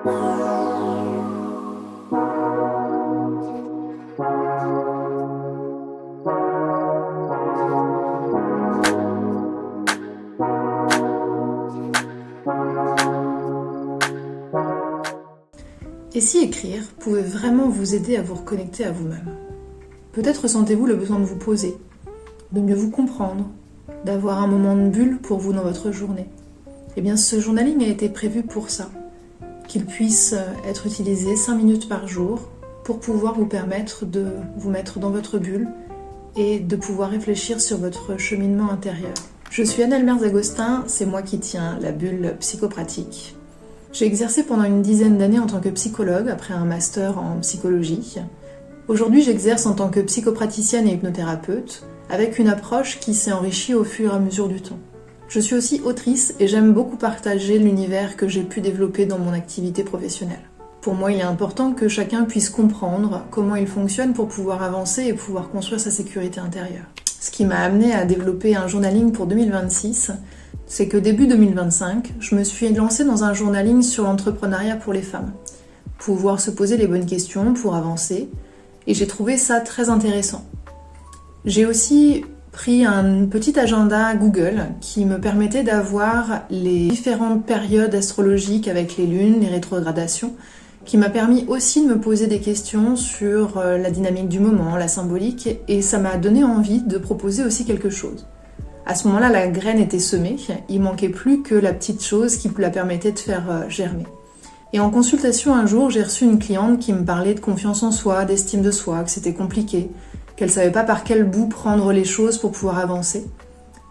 Et si écrire pouvait vraiment vous aider à vous reconnecter à vous-même? Peut-être ressentez-vous le besoin de vous poser, de mieux vous comprendre, d'avoir un moment de bulle pour vous dans votre journée. Eh bien, ce journaling a été prévu pour ça, qu'il puisse être utilisé 5 minutes par jour pour pouvoir vous permettre de vous mettre dans votre bulle et de pouvoir réfléchir sur votre cheminement intérieur. Je suis Anne-Elmerse Agostin, c'est moi qui tiens la bulle psychopratique. J'ai exercé pendant une dizaine d'années en tant que psychologue après un master en psychologie. Aujourd'hui, j'exerce en tant que psychopraticienne et hypnothérapeute avec une approche qui s'est enrichie au fur et à mesure du temps. Je suis aussi autrice et j'aime beaucoup partager l'univers que j'ai pu développer dans mon activité professionnelle. Pour moi, il est important que chacun puisse comprendre comment il fonctionne pour pouvoir avancer et pouvoir construire sa sécurité intérieure. Ce qui m'a amené à développer un journaling pour 2026, c'est que début 2025, je me suis lancée dans un journaling sur l'entrepreneuriat pour les femmes. Pouvoir se poser les bonnes questions pour avancer, et j'ai trouvé ça très intéressant. J'ai aussi pris un petit agenda Google qui me permettait d'avoir les différentes périodes astrologiques avec les lunes, les rétrogradations, qui m'a permis aussi de me poser des questions sur la dynamique du moment, la symbolique, et ça m'a donné envie de proposer aussi quelque chose. À ce moment-là, la graine était semée, il manquait plus que la petite chose qui la permettait de faire germer. Et en consultation un jour, j'ai reçu une cliente qui me parlait de confiance en soi, d'estime de soi, que c'était compliqué, qu'elle savait pas par quel bout prendre les choses pour pouvoir avancer.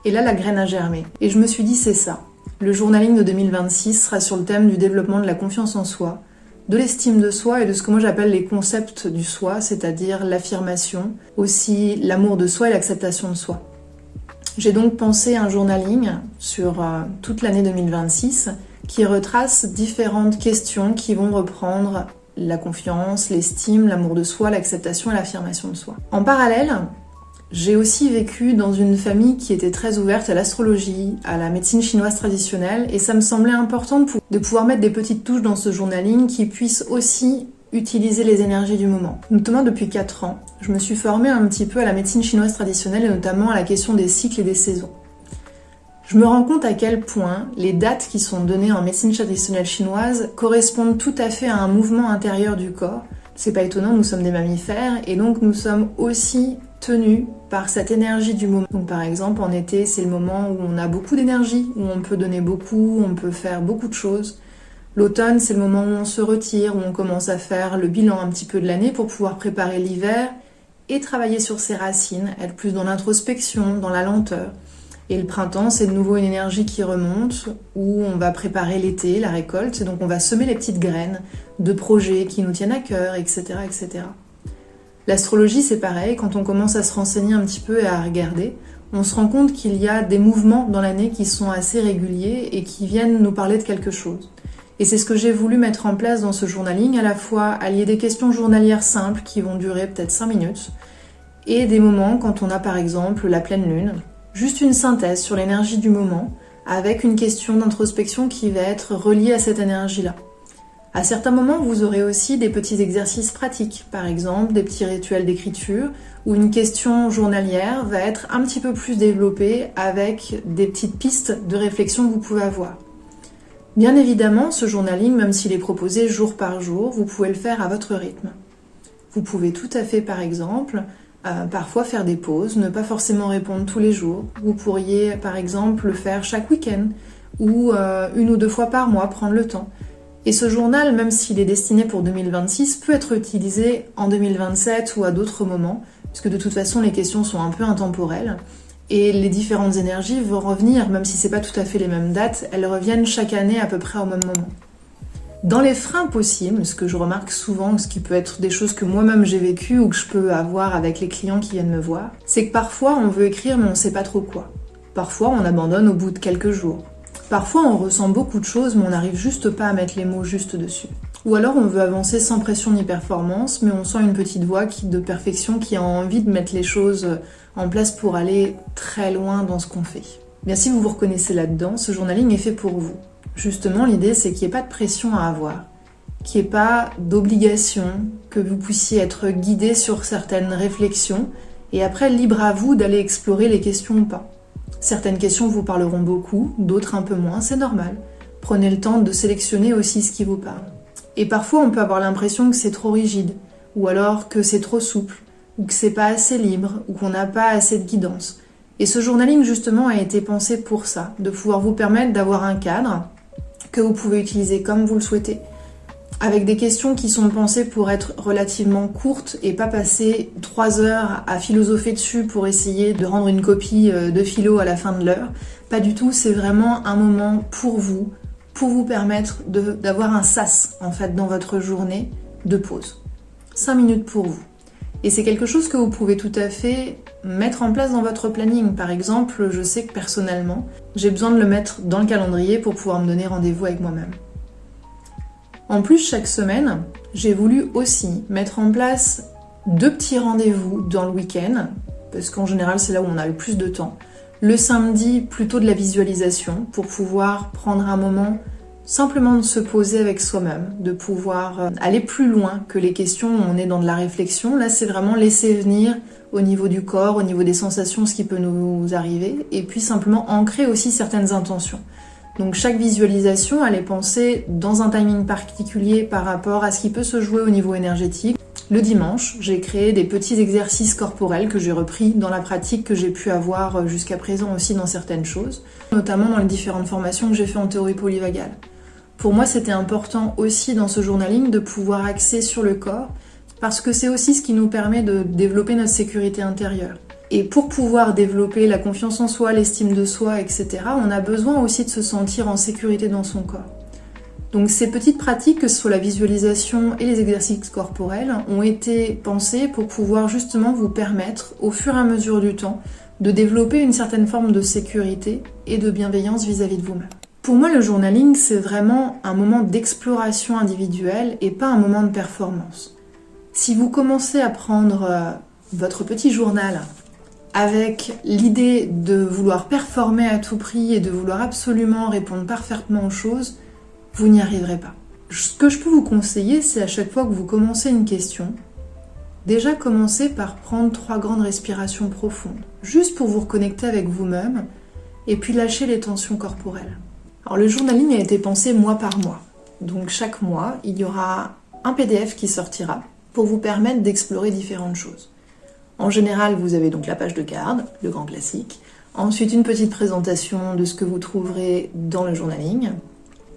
Et là, la graine a germé. Et je me suis dit, c'est ça. Le journaling de 2026 sera sur le thème du développement de la confiance en soi, de l'estime de soi et de ce que moi j'appelle les concepts du soi, c'est-à-dire l'affirmation, aussi l'amour de soi et l'acceptation de soi. J'ai donc pensé un journaling sur toute l'année 2026 qui retrace différentes questions qui vont reprendre la confiance, l'estime, l'amour de soi, l'acceptation et l'affirmation de soi. En parallèle, j'ai aussi vécu dans une famille qui était très ouverte à l'astrologie, à la médecine chinoise traditionnelle, et ça me semblait important de pouvoir mettre des petites touches dans ce journaling qui puissent aussi utiliser les énergies du moment. Notamment depuis 4 ans, je me suis formée un petit peu à la médecine chinoise traditionnelle et notamment à la question des cycles et des saisons. Je me rends compte à quel point les dates qui sont données en médecine traditionnelle chinoise correspondent tout à fait à un mouvement intérieur du corps. C'est pas étonnant, nous sommes des mammifères et donc nous sommes aussi tenus par cette énergie du moment. Donc par exemple, en été, c'est le moment où on a beaucoup d'énergie, où on peut donner beaucoup, on peut faire beaucoup de choses. L'automne, c'est le moment où on se retire, où on commence à faire le bilan un petit peu de l'année pour pouvoir préparer l'hiver et travailler sur ses racines, être plus dans l'introspection, dans la lenteur. Et le printemps, c'est de nouveau une énergie qui remonte, où on va préparer l'été, la récolte, et donc on va semer les petites graines de projets qui nous tiennent à cœur, etc., etc. L'astrologie, c'est pareil, quand on commence à se renseigner un petit peu et à regarder, on se rend compte qu'il y a des mouvements dans l'année qui sont assez réguliers et qui viennent nous parler de quelque chose. Et c'est ce que j'ai voulu mettre en place dans ce journaling, à la fois allier des questions journalières simples qui vont durer peut-être 5 minutes, et des moments quand on a par exemple la pleine lune, juste une synthèse sur l'énergie du moment, avec une question d'introspection qui va être reliée à cette énergie-là. À certains moments, vous aurez aussi des petits exercices pratiques, par exemple des petits rituels d'écriture, où une question journalière va être un petit peu plus développée avec des petites pistes de réflexion que vous pouvez avoir. Bien évidemment, ce journaling, même s'il est proposé jour par jour, vous pouvez le faire à votre rythme. Vous pouvez tout à fait, par exemple, parfois faire des pauses, ne pas forcément répondre tous les jours. Vous pourriez, par exemple, le faire chaque week-end ou 1 ou 2 fois par mois, prendre le temps. Et ce journal, même s'il est destiné pour 2026, peut être utilisé en 2027 ou à d'autres moments, puisque de toute façon, les questions sont un peu intemporelles. Et les différentes énergies vont revenir, même si c'est pas tout à fait les mêmes dates, elles reviennent chaque année à peu près au même moment. Dans les freins possibles, ce que je remarque souvent, ce qui peut être des choses que moi-même j'ai vécues ou que je peux avoir avec les clients qui viennent me voir, c'est que parfois on veut écrire mais on sait pas trop quoi. Parfois on abandonne au bout de quelques jours. Parfois on ressent beaucoup de choses mais on n'arrive juste pas à mettre les mots juste dessus. Ou alors on veut avancer sans pression ni performance, mais on sent une petite voix de perfection qui a envie de mettre les choses en place pour aller très loin dans ce qu'on fait. Bien, si vous vous reconnaissez là-dedans, ce journaling est fait pour vous. Justement, l'idée c'est qu'il n'y ait pas de pression à avoir qu'il n'y ait pas d'obligation, que vous puissiez être guidé sur certaines réflexions, et après libre à vous d'aller explorer les questions ou pas. Certaines questions vous parleront beaucoup, d'autres un peu moins, c'est normal. Prenez le temps de sélectionner aussi ce qui vous parle. Et parfois on peut avoir l'impression que c'est trop rigide, ou alors que c'est trop souple, ou que c'est pas assez libre, ou qu'on n'a pas assez de guidance. Et ce journaling justement a été pensé pour ça, de pouvoir vous permettre d'avoir un cadre que vous pouvez utiliser comme vous le souhaitez, avec des questions qui sont pensées pour être relativement courtes et pas passer 3 heures à philosopher dessus pour essayer de rendre une copie de philo à la fin de l'heure. Pas du tout, c'est vraiment un moment pour vous permettre d'avoir un sas en fait dans votre journée de pause. 5 minutes pour vous. Et c'est quelque chose que vous pouvez tout à fait mettre en place dans votre planning. Par exemple, je sais que personnellement, j'ai besoin de le mettre dans le calendrier pour pouvoir me donner rendez-vous avec moi-même. En plus, chaque semaine, j'ai voulu aussi mettre en place 2 petits rendez-vous dans le week-end, parce qu'en général, c'est là où on a le plus de temps. Le samedi, plutôt de la visualisation, pour pouvoir prendre un moment simplement de se poser avec soi-même, de pouvoir aller plus loin que les questions où on est dans de la réflexion. Là, c'est vraiment laisser venir au niveau du corps, au niveau des sensations, ce qui peut nous arriver, et puis simplement ancrer aussi certaines intentions. Donc chaque visualisation, elle est pensée dans un timing particulier par rapport à ce qui peut se jouer au niveau énergétique. Le dimanche, j'ai créé des petits exercices corporels que j'ai repris dans la pratique que j'ai pu avoir jusqu'à présent aussi dans certaines choses, notamment dans les différentes formations que j'ai fait en théorie polyvagale. Pour moi, c'était important aussi dans ce journaling de pouvoir axer sur le corps, parce que c'est aussi ce qui nous permet de développer notre sécurité intérieure. Et pour pouvoir développer la confiance en soi, l'estime de soi, etc., on a besoin aussi de se sentir en sécurité dans son corps. Donc ces petites pratiques, que ce soit la visualisation et les exercices corporels, ont été pensées pour pouvoir justement vous permettre, au fur et à mesure du temps, de développer une certaine forme de sécurité et de bienveillance vis-à-vis de vous-même. Pour moi, le journaling, c'est vraiment un moment d'exploration individuelle et pas un moment de performance. Si vous commencez à prendre votre petit journal avec l'idée de vouloir performer à tout prix et de vouloir absolument répondre parfaitement aux choses, vous n'y arriverez pas. Ce que je peux vous conseiller, c'est à chaque fois que vous commencez une question, déjà commencez par prendre 3 grandes respirations profondes, juste pour vous reconnecter avec vous-même, et puis lâcher les tensions corporelles. Alors le journaling a été pensé mois par mois, donc chaque mois, il y aura un PDF qui sortira pour vous permettre d'explorer différentes choses. En général, vous avez donc la page de garde, le grand classique, ensuite une petite présentation de ce que vous trouverez dans le journaling.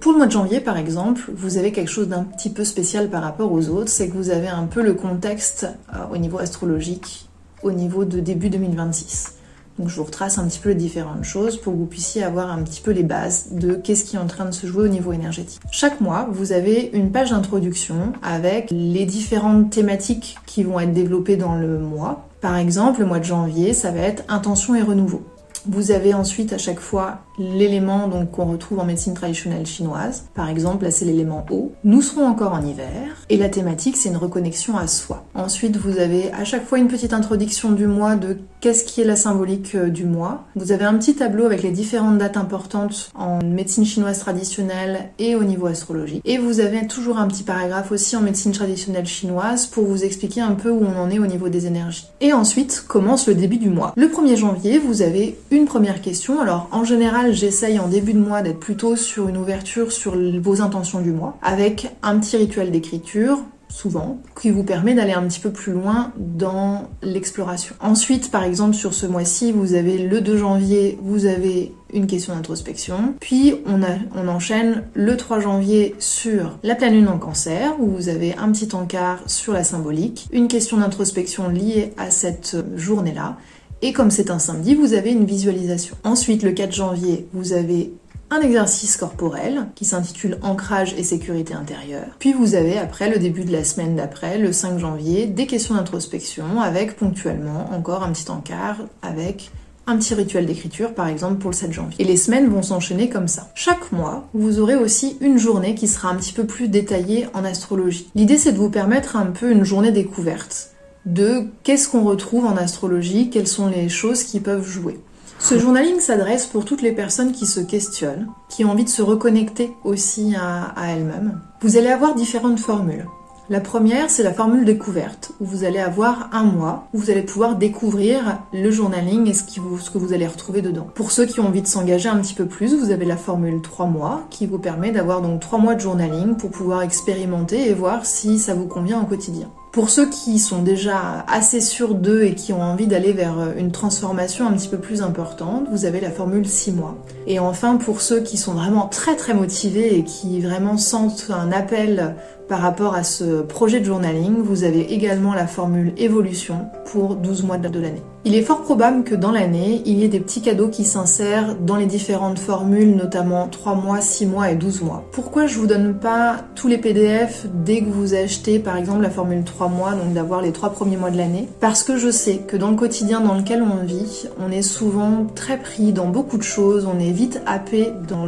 Pour le mois de janvier, par exemple, vous avez quelque chose d'un petit peu spécial par rapport aux autres, c'est que vous avez un peu le contexte au niveau astrologique, au niveau de début 2026. Donc je vous retrace un petit peu les différentes choses pour que vous puissiez avoir un petit peu les bases de qu'est-ce qui est en train de se jouer au niveau énergétique. Chaque mois, vous avez une page d'introduction avec les différentes thématiques qui vont être développées dans le mois. Par exemple, le mois de janvier, ça va être intention et renouveau. Vous avez ensuite à chaque fois l'élément qu'on retrouve en médecine traditionnelle chinoise. Par exemple, là c'est l'élément eau. Nous serons encore en hiver et la thématique c'est une reconnexion à soi. Ensuite, vous avez à chaque fois une petite introduction du mois de qu'est-ce qui est la symbolique du mois. Vous avez un petit tableau avec les différentes dates importantes en médecine chinoise traditionnelle et au niveau astrologique. Et vous avez toujours un petit paragraphe aussi en médecine traditionnelle chinoise pour vous expliquer un peu où on en est au niveau des énergies. Et ensuite commence le début du mois. Le 1er janvier, vous avez une première question. Alors en général, j'essaye en début de mois d'être plutôt sur une ouverture sur vos intentions du mois, avec un petit rituel d'écriture, souvent, qui vous permet d'aller un petit peu plus loin dans l'exploration. Ensuite, par exemple, sur ce mois-ci, vous avez le 2 janvier, vous avez une question d'introspection. Puis, on enchaîne le 3 janvier sur la pleine lune en cancer, où vous avez un petit encart sur la symbolique, une question d'introspection liée à cette journée-là. Et comme c'est un samedi, vous avez une visualisation. Ensuite, le 4 janvier, vous avez un exercice corporel qui s'intitule Ancrage et sécurité intérieure. Puis vous avez après, le début de la semaine d'après, le 5 janvier, des questions d'introspection avec ponctuellement encore un petit encart avec un petit rituel d'écriture, par exemple pour le 7 janvier. Et les semaines vont s'enchaîner comme ça. Chaque mois, vous aurez aussi une journée qui sera un petit peu plus détaillée en astrologie. L'idée, c'est de vous permettre un peu une journée découverte de qu'est-ce qu'on retrouve en astrologie, quelles sont les choses qui peuvent jouer. Ce journaling s'adresse pour toutes les personnes qui se questionnent, qui ont envie de se reconnecter aussi à elles-mêmes. Vous allez avoir différentes formules. La première, c'est la formule découverte, où vous allez avoir un mois, où vous allez pouvoir découvrir le journaling et ce que vous allez retrouver dedans. Pour ceux qui ont envie de s'engager un petit peu plus, vous avez la formule 3 mois, qui vous permet d'avoir donc 3 mois de journaling pour pouvoir expérimenter et voir si ça vous convient au quotidien. Pour ceux qui sont déjà assez sûrs d'eux et qui ont envie d'aller vers une transformation un petit peu plus importante, vous avez la formule 6 mois. Et enfin, pour ceux qui sont vraiment très très motivés et qui vraiment sentent un appel par rapport à ce projet de journaling, vous avez également la formule évolution pour 12 mois de l'année. Il est fort probable que dans l'année, il y ait des petits cadeaux qui s'insèrent dans les différentes formules, notamment 3 mois, 6 mois et 12 mois. Pourquoi je vous donne pas tous les PDF dès que vous achetez par exemple la formule 3 mois, donc d'avoir les 3 premiers mois de l'année? Parce que je sais que dans le quotidien dans lequel on vit, on est souvent très pris dans beaucoup de choses, on est vite happé dans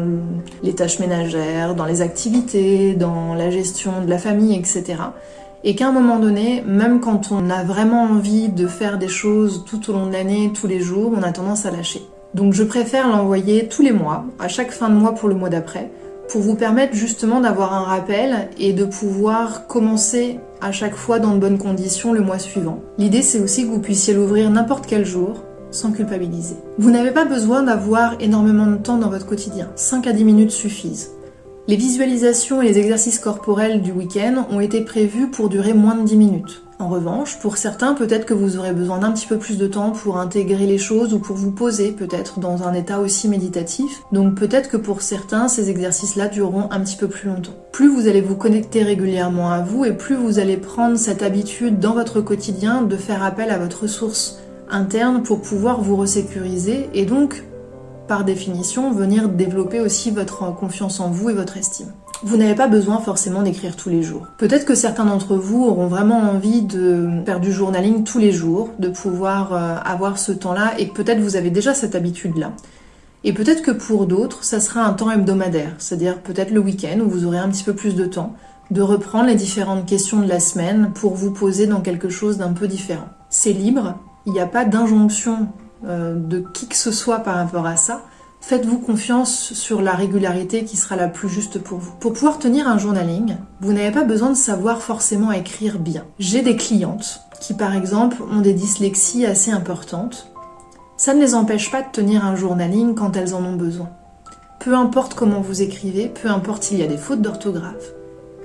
les tâches ménagères, dans les activités, dans la gestion de la famille, etc. Et qu'à un moment donné, même quand on a vraiment envie de faire des choses tout au long de l'année, tous les jours, on a tendance à lâcher. Donc je préfère l'envoyer tous les mois, à chaque fin de mois pour le mois d'après, pour vous permettre justement d'avoir un rappel et de pouvoir commencer à chaque fois dans de bonnes conditions le mois suivant. L'idée c'est aussi que vous puissiez l'ouvrir n'importe quel jour, sans culpabiliser. Vous n'avez pas besoin d'avoir énormément de temps dans votre quotidien, 5 à 10 minutes suffisent. Les visualisations et les exercices corporels du week-end ont été prévus pour durer moins de 10 minutes. En revanche, pour certains, peut-être que vous aurez besoin d'un petit peu plus de temps pour intégrer les choses ou pour vous poser, peut-être dans un état aussi méditatif. Donc peut-être que pour certains, ces exercices-là dureront un petit peu plus longtemps. Plus vous allez vous connecter régulièrement à vous et plus vous allez prendre cette habitude dans votre quotidien de faire appel à votre ressource interne pour pouvoir vous resécuriser et donc par définition, venir développer aussi votre confiance en vous et votre estime. Vous n'avez pas besoin forcément d'écrire tous les jours. Peut-être que certains d'entre vous auront vraiment envie de faire du journaling tous les jours, de pouvoir avoir ce temps-là, et que peut-être vous avez déjà cette habitude-là. Et peut-être que pour d'autres, ça sera un temps hebdomadaire, c'est-à-dire peut-être le week-end où vous aurez un petit peu plus de temps, de reprendre les différentes questions de la semaine pour vous poser dans quelque chose d'un peu différent. C'est libre, il n'y a pas d'injonction de qui que ce soit par rapport à ça. Faites-vous confiance sur la régularité qui sera la plus juste pour vous. Pour pouvoir tenir un journaling, vous n'avez pas besoin de savoir forcément écrire bien. J'ai des clientes qui par exemple ont des dyslexies assez importantes. Ça ne les empêche pas de tenir un journaling quand elles en ont besoin. Peu importe comment vous écrivez, peu importe s'il y a des fautes d'orthographe.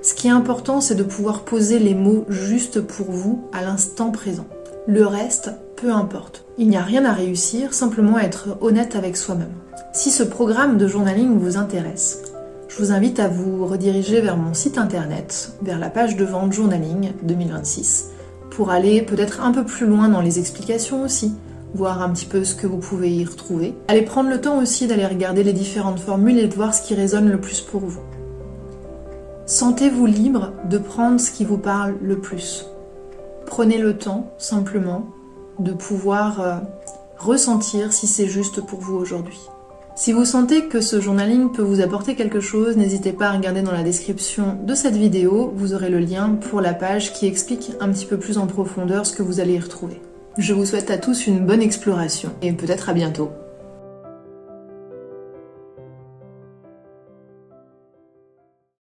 Ce qui est important, c'est de pouvoir poser les mots justes pour vous à l'instant présent. Le reste, peu importe. Il n'y a rien à réussir, simplement être honnête avec soi-même. Si ce programme de journaling vous intéresse, je vous invite à vous rediriger vers mon site internet, vers la page de vente Journaling 2026, pour aller peut-être un peu plus loin dans les explications aussi, voir un petit peu ce que vous pouvez y retrouver. Allez prendre le temps aussi d'aller regarder les différentes formules et de voir ce qui résonne le plus pour vous. Sentez-vous libre de prendre ce qui vous parle le plus. Prenez le temps, simplement, de pouvoir ressentir si c'est juste pour vous aujourd'hui. Si vous sentez que ce journaling peut vous apporter quelque chose, n'hésitez pas à regarder dans la description de cette vidéo, vous aurez le lien pour la page qui explique un petit peu plus en profondeur ce que vous allez y retrouver. Je vous souhaite à tous une bonne exploration et peut-être à bientôt.